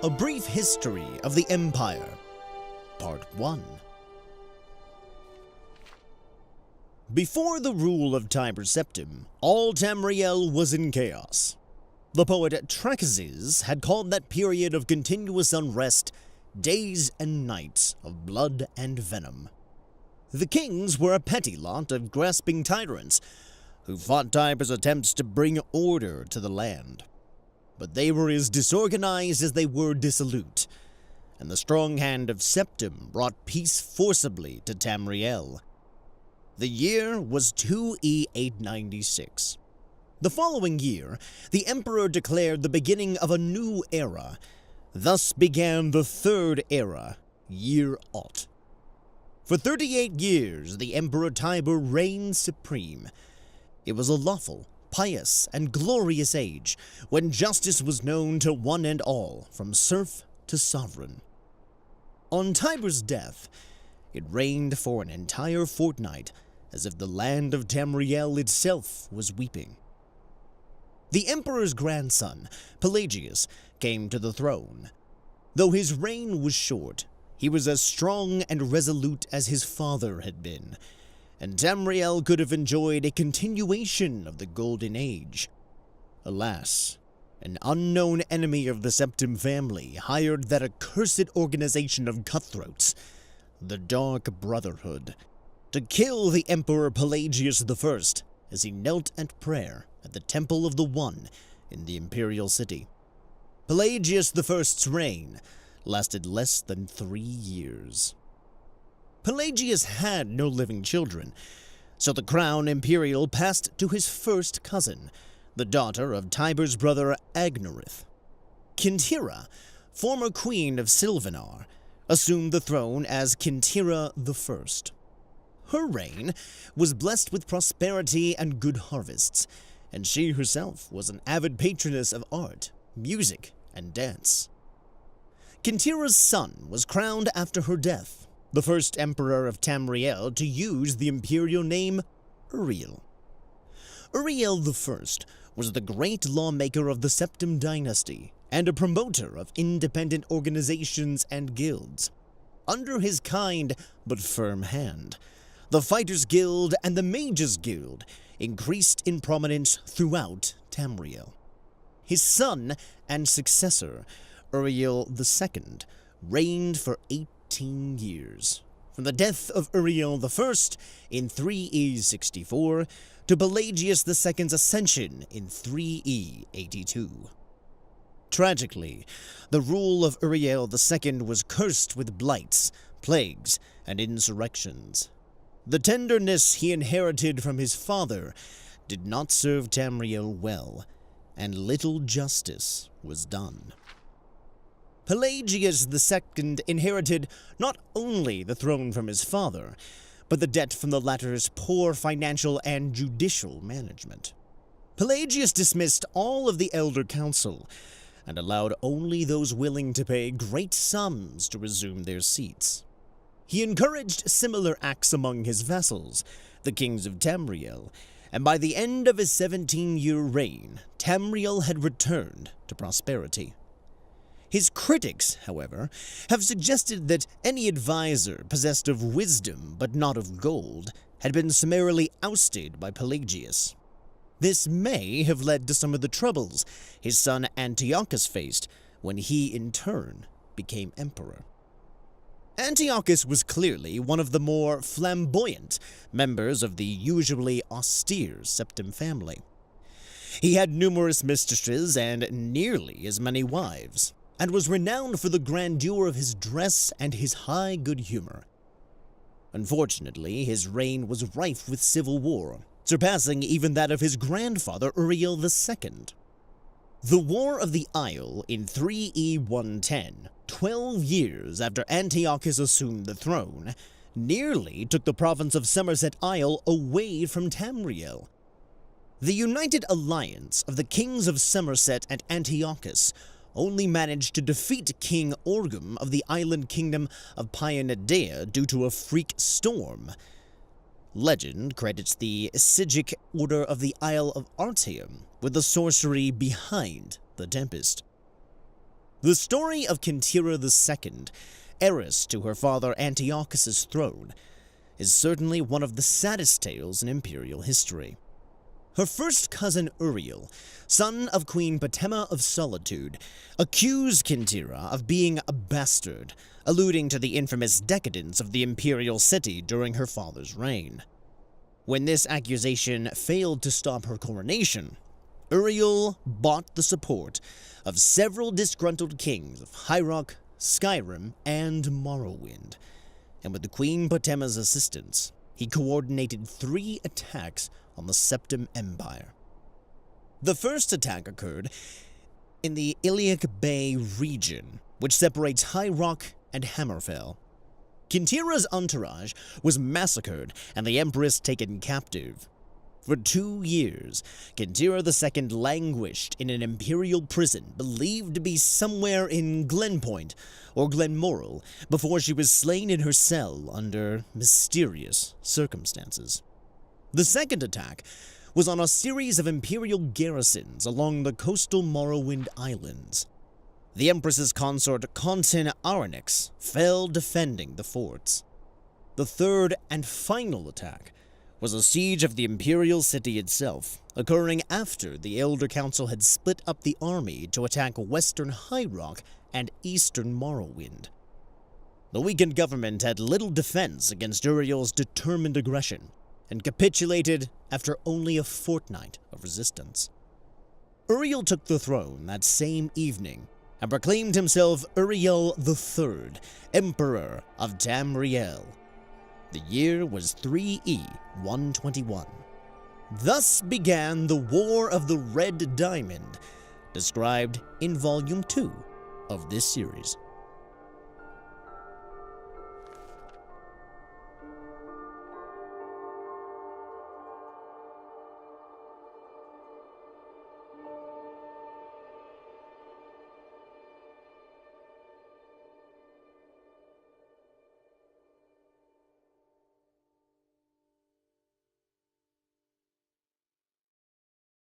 A Brief History of the Empire, Part 1. Before the rule of Tiber Septim, all Tamriel was in chaos. The poet Trachsis had called that period of continuous unrest days and nights of blood and venom. The kings were a petty lot of grasping tyrants who fought Tiber's attempts to bring order to the land. But they were as disorganized as they were dissolute, and the strong hand of Septim brought peace forcibly to Tamriel. The year was 2E896. The following year, the emperor declared the beginning of a new era. Thus began the Third Era, Year Ot. For 38 years, the Emperor Tiber reigned supreme. It was a lawful, pious, and glorious age, when justice was known to one and all, from serf to sovereign. On Tiber's death, it reigned for an entire fortnight, as if the land of Tamriel itself was weeping. The emperor's grandson, Pelagius, came to the throne. Though his reign was short, he was as strong and resolute as his father had been, and Tamriel could have enjoyed a continuation of the Golden Age. Alas, an unknown enemy of the Septim family hired that accursed organization of cutthroats, the Dark Brotherhood, to kill the Emperor Pelagius I as he knelt at prayer at the Temple of the One in the Imperial City. Pelagius I's reign lasted less than 3 years. Pelagius had no living children, so the crown imperial passed to his first cousin, the daughter of Tiber's brother Agnorith. Kintira, former queen of Silvanar, assumed the throne as Kintira I. Her reign was blessed with prosperity and good harvests, and she herself was an avid patroness of art, music, and dance. Kintira's son was crowned after her death, the first emperor of Tamriel to use the imperial name Uriel. Uriel I was the great lawmaker of the Septim dynasty and a promoter of independent organizations and guilds. Under his kind but firm hand, the Fighters Guild and the Mages Guild increased in prominence throughout Tamriel. His son and successor, Uriel II, reigned for 18 years, from the death of Uriel I in 3E64 to Pelagius II's ascension in 3E82. Tragically, the rule of Uriel II was cursed with blights, plagues, and insurrections. The tenderness he inherited from his father did not serve Tamriel well, and little justice was done. Pelagius II inherited not only the throne from his father, but the debt from the latter's poor financial and judicial management. Pelagius dismissed all of the elder council and allowed only those willing to pay great sums to resume their seats. He encouraged similar acts among his vassals, the kings of Tamriel, and by the end of his 17-year reign, Tamriel had returned to prosperity. His critics, however, have suggested that any advisor possessed of wisdom but not of gold had been summarily ousted by Pelagius. This may have led to some of the troubles his son Antiochus faced when he, in turn, became emperor. Antiochus was clearly one of the more flamboyant members of the usually austere Septim family. He had numerous mistresses and nearly as many wives, and was renowned for the grandeur of his dress and his high good humor. Unfortunately, his reign was rife with civil war, surpassing even that of his grandfather Uriel II. The War of the Isle in 3E110, 12 years after Antiochus assumed the throne, nearly took the province of Somerset Isle away from Tamriel. The united alliance of the kings of Somerset and Antiochus only managed to defeat King Orgum of the island kingdom of Pionedea due to a freak storm. Legend credits the Sigic Order of the Isle of Artium with the sorcery behind the tempest. The story of Kintira II, heiress to her father Antiochus's throne, is certainly one of the saddest tales in imperial history. Her first cousin Uriel, son of Queen Potema of Solitude, accused Kintira of being a bastard, alluding to the infamous decadence of the imperial city during her father's reign. When this accusation failed to stop her coronation, Uriel bought the support of several disgruntled kings of High Rock, SKYRIM, and Morrowind, and with the Queen Potema's assistance, he coordinated 3 attacks on the Septim Empire. The first attack occurred in the Iliac Bay region, which separates High Rock and Hammerfell. Kintira's entourage was massacred and the Empress taken captive. For 2 years, Kintira II languished in an imperial prison believed to be somewhere in Glenpoint or Glenmoral before she was slain in her cell under mysterious circumstances. The second attack was on a series of imperial garrisons along the coastal Morrowind Islands. The Empress's consort Contin Aranix fell defending the forts. The third and final attack was a siege of the imperial city itself, occurring after the Elder Council had split up the army to attack western High Rock and eastern Morrowind. The weakened government had little defense against Uriel's determined aggression, and capitulated after only a fortnight of resistance. Uriel took the throne that same evening and proclaimed himself Uriel III, Emperor of Tamriel. The year was 3E 121. Thus began the War of the Red Diamond, described in Volume 2 of this series.